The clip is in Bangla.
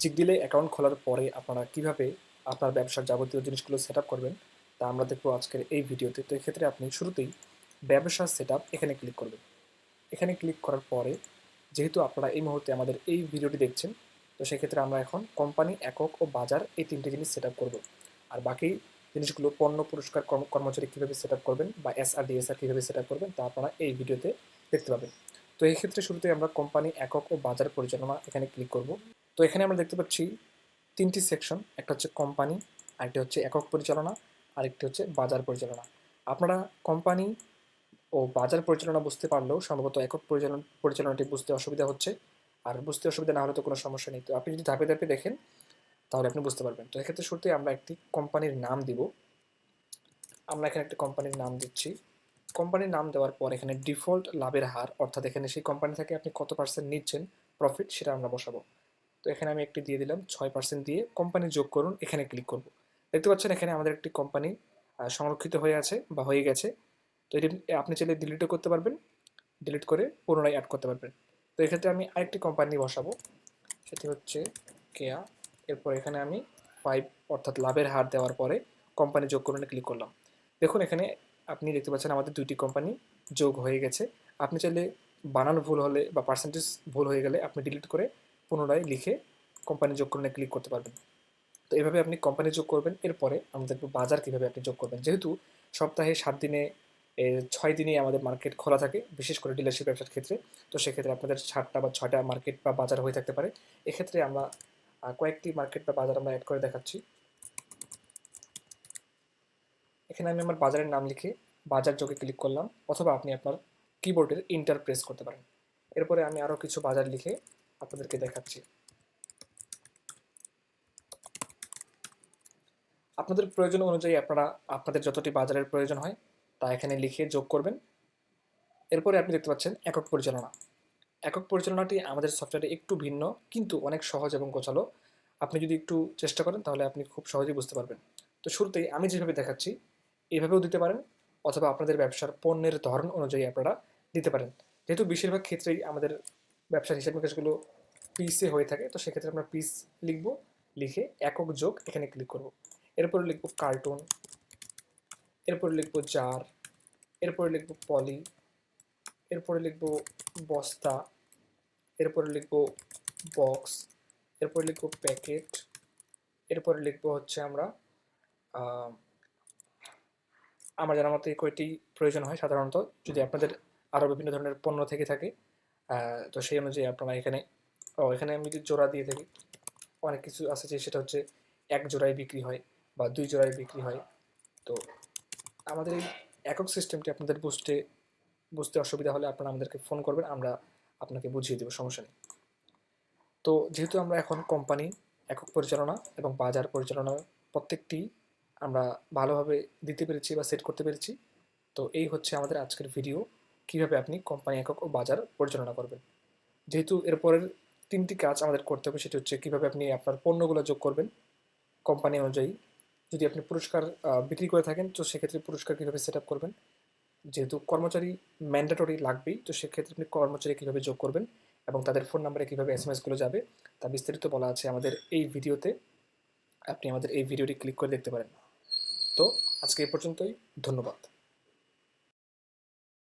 জিগডিলে অ্যাকাউন্ট খোলার পরে আপনারা কিভাবে আপনার ব্যবসার যাবতীয় জিনিসগুলো সেট আপ করবেন তা আমরা দেখবো আজকের এই ভিডিওতে। তো এক্ষেত্রে আপনি শুরুতেই ব্যবসার সেট আপ এখানে ক্লিক করবেন। এখানে ক্লিক করার পরে যেহেতু আপনারা এই মুহূর্তে আমাদের এই ভিডিওটি দেখছেন, তো সেক্ষেত্রে আমরা এখন কোম্পানি, একক ও বাজার এই তিনটে জিনিস সেট আপ করবো। আর বাকি জিনিসগুলো পণ্য, পুরস্কার, কর্মচারী কীভাবে সেট আপ করবেন বা এসআর ডিএসআর কীভাবে সেট আপ করবেন তা আপনারা এই ভিডিওতে দেখতে পাবেন। তো এই ক্ষেত্রে শুরুতে আমরা কোম্পানি, একক ও বাজার পরিচালনা এখানে ক্লিক করব। তো এখানে আমরা দেখতে পাচ্ছি তিনটি সেকশন, একটা হচ্ছে কোম্পানি, আরেকটি হচ্ছে একক পরিচালনা, আরেকটি হচ্ছে বাজার পরিচালনা। আপনারা কোম্পানি ও বাজার পরিচালনা বুঝতে পারলেও সম্ভবত একক পরিচালনাটি বুঝতে অসুবিধা হচ্ছে। আর বুঝতে অসুবিধা না হলে তো কোনো সমস্যা নেই। তো আপনি যদি ধাপে ধাপে দেখেন তাহলে আপনি বুঝতে পারবেন। তো এক্ষেত্রে শুরুতে আমরা একটি কোম্পানির নাম দিব। আমরা এখানে একটা কোম্পানির নাম দিচ্ছি। কোম্পানির নাম দেওয়ার পর এখানে ডিফল্ট লাভের হার, অর্থাৎ এখানে সেই কোম্পানি থেকে আপনি কত পার্সেন্ট নিচ্ছেন প্রফিট, সেটা আমরা বসাবো। তো এখানে আমি একটি দিয়ে দিলাম 6% দিয়ে কোম্পানি যোগ করুন, এখানে ক্লিক করব। দেখতে পাচ্ছেন এখানে আমাদের একটি কোম্পানি সংরক্ষিত হয়ে আছে বা হয়ে গেছে। তো এটি আপনি চাইলে ডিলিটও করতে পারবেন, ডিলিট করে পুনরায় অ্যাড করতে পারবেন। তো এক্ষেত্রে আমি আরেকটি কোম্পানি বসাবো, সেটি হচ্ছে কেয়া। এরপর এখানে আমি 5 অর্থাৎ লাভের হার দেওয়ার পরে কোম্পানি যোগ করুন ক্লিক করলাম। দেখুন এখানে আপনি দেখতে পাচ্ছেন আমাদের দুইটি কোম্পানি যোগ হয়ে গেছে। আপনি চাইলে বানান ভুল হলে বা পার্সেন্টেজ ভুল হয়ে গেলে আপনি ডিলিট করে পুনরায় লিখে কোম্পানি যোগ করুন ক্লিক করতে পারবেন। তো এভাবে আপনি কোম্পানি যোগ করবেন। এরপরে আমরা দেখব বাজার কীভাবে আপনি যোগ করবেন। যেহেতু সপ্তাহে 7 দিনে 6 দিনেই আমাদের মার্কেট খোলা থাকে, বিশেষ করে ডিলারশিপ ব্যবসার ক্ষেত্রে। তো সেক্ষেত্রে আপনাদের 7টা বা 6টা মার্কেট বা বাজার হয়ে থাকতে পারে। এক্ষেত্রে আমরা কয়েকটি মার্কেট বা বাজার আমরা অ্যাড করে দেখাচ্ছি। এখানে আমি আমার বাজারের নাম লিখে বাজার যোগে ক্লিক করলাম, অথবা আপনি আপনার কিবোর্ডের ইন্টার প্রেস করতে পারেন। এরপরে আমি আরও কিছু বাজার লিখে আপনাদেরকে দেখাচ্ছি। আপনাদের প্রয়োজন অনুযায়ী আপনারা আপনাদের যতটি বাজারের প্রয়োজন হয় তা এখানে লিখে যোগ করবেন। এরপরে আপনি দেখতে পাচ্ছেন একক পরিচালনা। একক পরিচালনাটি আমাদের সফটওয়্যারে একটু ভিন্ন, কিন্তু অনেক সহজ এবং গোছালো। আপনি যদি একটু চেষ্টা করেন তাহলে আপনি খুব সহজেই বুঝতে পারবেন। তো শুরুতেই আমি যেভাবে দেখাচ্ছি এভাবেও দিতে পারেন, অথবা আপনাদের ব্যবসার পণ্যের ধরন অনুযায়ী আপনারা দিতে পারেন। যেহেতু বেশিরভাগ ক্ষেত্রেই আমাদের ব্যবসার হিসাব নিকাশগুলো পিসে হয়ে থাকে, তো সেক্ষেত্রে আমরা পিস লিখব, লিখে একক যোগ এখানে ক্লিক করব। এরপরে লিখব কার্টুন, এরপরে লিখব জার, এরপরে লিখব পলি, এরপরে লিখব বস্তা, এরপরে লিখব বক্স, এরপরে লিখব প্যাকেট, এরপরে লিখব হচ্ছে আমরা আমার জানার মতো এই কয়টি প্রয়োজন হয় সাধারণত। যদি আপনাদের আরও বিভিন্ন ধরনের পণ্য থেকে থাকে তো সেই অনুযায়ী আপনারা এখানে এখানে আমি যদি জোড়া দিয়ে থাকি, অনেক কিছু আছে যে সেটা হচ্ছে এক জোড়ায় বিক্রি হয় বা 2 জোড়ায় বিক্রি হয়। তো আমাদের এই একক সিস্টেমটি আপনাদের বুঝতে অসুবিধা হলে আপনারা আমাদেরকে ফোন করবেন, আমরা আপনাকে বুঝিয়ে দেবো, সমস্যা নেই। তো যেহেতু আমরা এখন কোম্পানি, একক পরিচালনা এবং বাজার পরিচালনা প্রত্যেকটি আমরা ভালোভাবে দিতে পেরেছি বা সেট করতে পেরেছি। তো এই হচ্ছে আমাদের আজকের ভিডিও, কীভাবে আপনি কোম্পানি, একক ও বাজার পরিচালনা করবেন। যেহেতু এরপরের 3টি কাজ আমাদের করতে হবে, সেটি হচ্ছে কীভাবে আপনি আপনার পণ্যগুলো যোগ করবেন কোম্পানি অনুযায়ী। যদি আপনি পুরস্কার বিক্রি করে থাকেন তো সেক্ষেত্রে পুরস্কার কীভাবে সেট আপ করবেন। যেহেতু কর্মচারী ম্যান্ডেটরি লাগবেই, তো সেক্ষেত্রে আপনি কর্মচারী কীভাবে যোগ করবেন এবং তাদের ফোন নাম্বারে কীভাবে এসএমএসগুলো যাবে তা বিস্তারিত বলা আছে আমাদের এই ভিডিওতে। আপনি আমাদের এই ভিডিওটি ক্লিক করে দেখতে পারেন। তো আজকে এই পর্যন্তই, ধন্যবাদ।